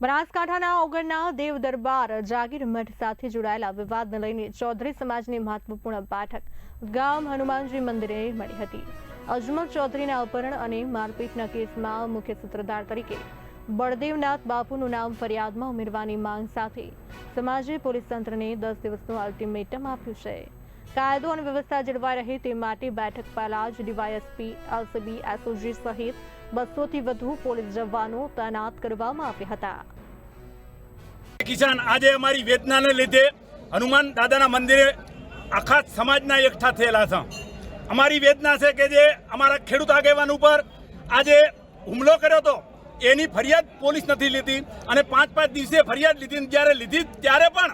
બનાસકાંઠાના ઓગણના દેવ દરબાર જાગીર મઠ સાથે જોડાયેલા વિવાદને લઈને ચૌધરી સમાજની મહત્વપૂર્ણ બેઠક ગામ હનુમાનજી મંદિરે મળી હતી। અજમલ ચૌધરીના અપહરણ અને મારપીટના કેસમાં મુખ્ય સૂત્રધાર તરીકે બળદેવનાથ બાપુનું નામ ફરિયાદમાં ઉમેરવાની માંગ સાથે સમાજે પોલીસ તંત્રને 10 દિવસનું અલ્ટિમેટમ આપ્યું છે। કાયદો અને વ્યવસ્થા જળવાઈ રહે તે માટે બેઠક પહેલા જ ડીવાયએસપી, એલસીબી, એસઓજી સહિત 200 થી વધુ પોલીસ જવાનો તૈનાત કરવામાં આવ્યા હતા। કિસાન આજે અમારી વેદનાને લીધે હનુમાન દાદાના મંદિરે આખા સમાજના એકઠા થયેલા છે। અમારી વેદના છે કે જે અમારા ખેડૂત આગેવાન ઉપર આજે હુમલો કર્યો હતો એની ફરિયાદ પોલીસ નથી લીધી અને 5-5 દિવસે ફરિયાદ લીધી। જ્યારે લીધી ત્યારે પણ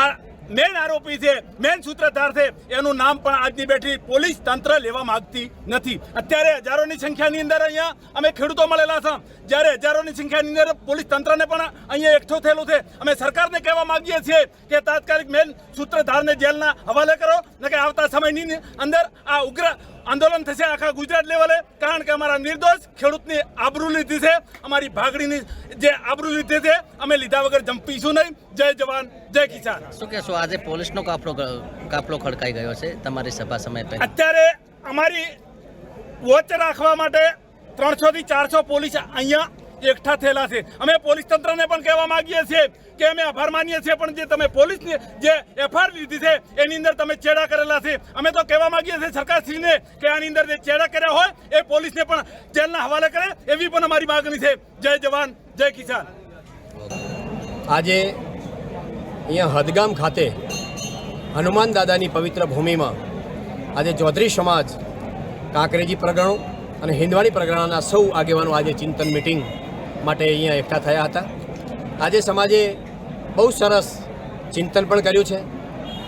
આ મેન આરોપી છે, મેન સૂત્રધાર છે, એનું નામ પણ આજની બેઠી પોલીસ તંત્ર લેવા માંગતી નથી। અત્યારે હજારોની સંખ્યાની અંદર અહીંયા અમે ખેડૂતો મળેલા છે, જ્યારે હજારોની સંખ્યાની અંદર પોલીસ તંત્રને પણ અહીંયા એકઠો થયેલું છે। અમે સરકારને કહેવા માંગીએ છીએ કે તાત્કાલિક મેન સૂત્રધારને જેલના હવાલે કરો, ન કે આવતા સમયની અંદર આ ઉગ્ર આંદોલન થશે આખા ગુજરાત લેવલે। કારણ કે અમારા નિર્દોષ ખેડૂતની આબરૂ લીધી છે, અમારી ભાગડીની જે આબરૂ લીધી છે, અમે લીધા વગર જંપીશું નહીં। જય જવાન, જય કિસાન। શું કહેશો, આજે પોલીસનો કાફલો ખડકાઈ ગયો છે તમારી સભા સમય પહેલા? અત્યારે અમારી વોચ રાખવા માટે 300 થી 400 પોલીસ અહીંયા એકઠા થયેલા છે। અમે પોલીસ તંત્રને પણ કહેવા માંગીએ છીએ કે અમે આભાર માનીએ છીએ, પણ જે તમે પોલીસની જે એફઆઈઆર લીધી છે એની અંદર તમે ચેડા કરેલા છે। અમે તો કહેવા માંગીએ છીએ સરકારશ્રીને કે આની અંદર જે ચેડા કર્યા હોય એ પોલીસને પણ જેલના હવાલે કરે, એવી પણ અમારી માગણી છે। જય જવાન, જય કિસાન। આજે અહીંયા હદગામ ખાતે હનુમાન દાદાની પવિત્ર ભૂમિમાં આજે ચૌધરી સમાજ, કાંકરેજી પ્રગણો અને હિંદવાડી પ્રગણાના સૌ આગેવાનો આજે ચિંતન મિટિંગ માટે અહીંયા એકઠા થયા હતા। આજે સમાજે બહુ સરસ ચિંતન પણ કર્યું છે।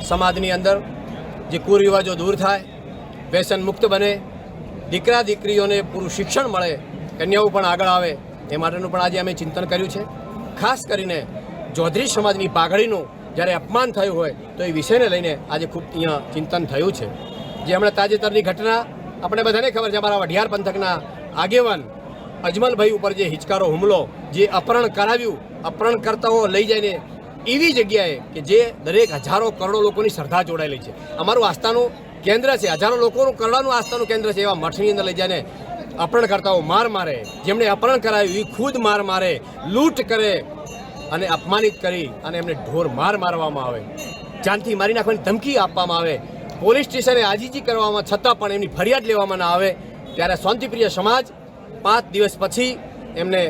સમાજની અંદર જે કુરિવાજો દૂર થાય, વ્યસન મુક્ત બને, દીકરા દીકરીઓને પૂરું શિક્ષણ મળે, કન્યાઓ પણ આગળ આવે, એ માટેનું પણ આજે અમે ચિંતન કર્યું છે। ખાસ કરીને ચૌધરી સમાજની પાઘડીનું જ્યારે અપમાન થયું હોય તો એ વિષયને લઈને આજે ખૂબ અહીંયા ચિંતન થયું છે। જે હમણાં તાજેતરની ઘટના આપણે બધાને ખબર છે, અમારા વઢિયાર પંથકના આગેવાન અજમલભાઈ ઉપર જે હિચકારો હુમલો, જે અપહરણ કરાવ્યું, અપહરણકર્તાઓ લઈ જઈને એવી જગ્યાએ કે જે દરેક હજારો કરોડો લોકોની શ્રદ્ધા જોડાયેલી છે, અમારું આસ્થાનું કેન્દ્ર છે, હજારો લોકોનું કરોડોનું આસ્થાનું કેન્દ્ર છે, એવા મઠની અંદર લઈ જઈને અપહરણકર્તાઓ માર મારે, જેમણે અપહરણ કરાવ્યું એ ખુદ માર મારે, લૂંટ કરે અને અપમાનિત કરી અને એમને ઢોર માર મારવામાં આવે, જાનથી મારી નાખવાની ધમકી આપવામાં આવે, પોલીસ સ્ટેશને આજીજી કરવામાં છતાં પણ એમની ફરિયાદ લેવામાં ના આવે, ત્યારે શાંતિપ્રિય સમાજ 5 દિવસ પછી એમને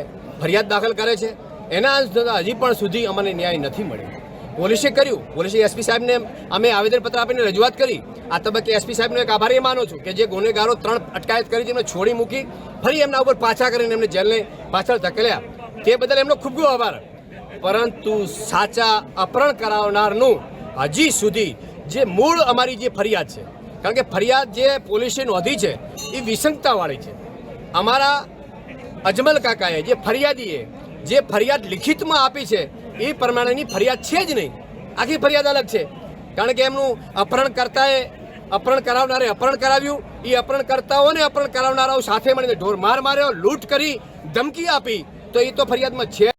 ફરિયાદ દાખલ કરે છે। એના અંશમાં હજી પણ સુધી અમને ન્યાય નથી મળ્યો। પોલીસે કર્યું, પોલીસે એસપી સાહેબને અમે આવેદનપત્ર આપીને રજૂઆત કરી। આ તબક્કે એસપી સાહેબનો એક આભાર એ માનું છું કે જે ગુનેગારો 3 અટકાયત કરી એમને છોડી મૂકી, ફરી એમના ઉપર પાછા કરીને એમને જેલને પાછળ ધકેલ્યા, તે બદલ એમનો ખૂબ ખૂબ આભાર। પરંતુ સાચા અપહરણ કરાવનારનું હજી સુધી જે મૂળ અમારી જે ફરિયાદ છે, કારણ કે ફરિયાદ જે પોલીસે નોંધી છે એ વિસંગતાવાળી છે। અમારા અજમલ કાકાએ જે ફરિયાદીએ જે ફરિયાદ લિખિતમાં આપી છે એ પ્રમાણેની ફરિયાદ છે જ નહીં, આખી ફરિયાદ અલગ છે। કારણ કે એમનું અપહરણ કરાવનારે અપહરણ કરાવ્યું, એ અપહરણકર્તાઓને અપહરણ કરાવનારાઓ સાથે મળીને ઢોર માર માર્યો, લૂંટ કરી, ધમકી આપી, તો એ તો ફરિયાદમાં છે।